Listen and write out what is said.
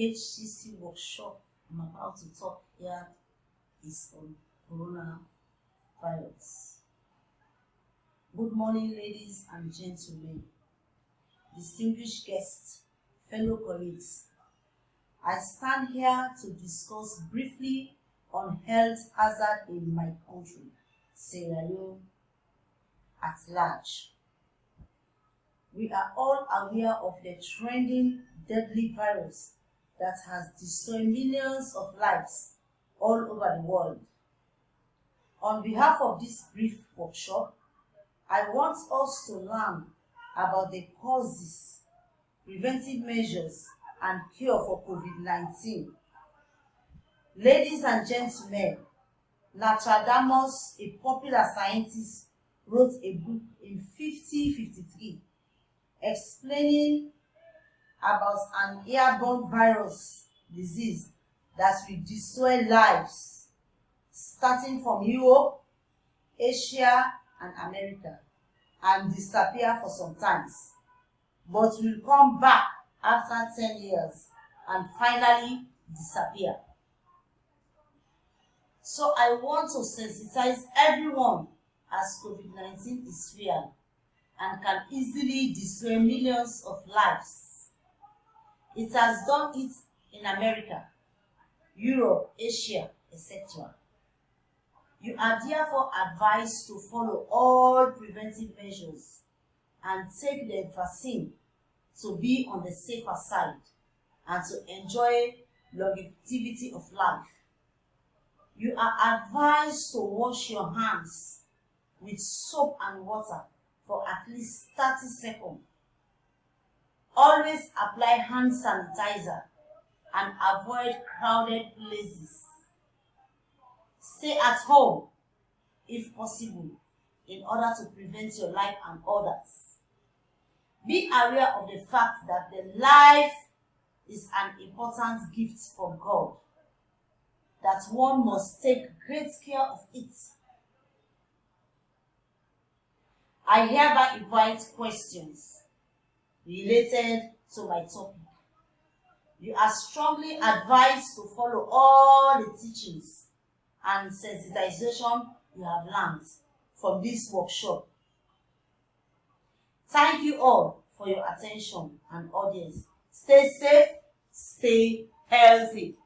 HCC workshop I'm about to talk here is on coronavirus. Good morning, ladies and gentlemen, distinguished guests, fellow colleagues. I stand here to discuss briefly on health hazard in my country, Sierra Leone, at large. We are all aware of the trending deadly virus that has destroyed millions of lives all over the world. On behalf of this brief workshop, I want us to learn about the causes, preventive measures, and cure for COVID-19. Ladies and gentlemen, Nostradamus, a popular scientist, wrote a book in 1553 explaining about an airborne virus disease that will destroy lives, starting from Europe, Asia, and America, and disappear for some time, but will come back after 10 years and finally disappear. So I want to sensitize everyone as COVID-19 is real and can easily destroy millions of lives. It has done it in America, Europe, Asia, etc. You are therefore advised to follow all preventive measures and take the vaccine to be on the safer side and to enjoy longevity of life. You are advised to wash your hands with soap and water for at least 30 seconds. Always apply hand sanitizer and avoid crowded places. Stay at home if possible in order to prevent your life and others. Be aware of the fact that the life is an important gift from God, that one must take great care of it. I hereby invite questions related to my topic. You are strongly advised to follow all the teachings and sensitization you have learned from this workshop. Thank you all for your attention and audience. Stay safe, stay healthy.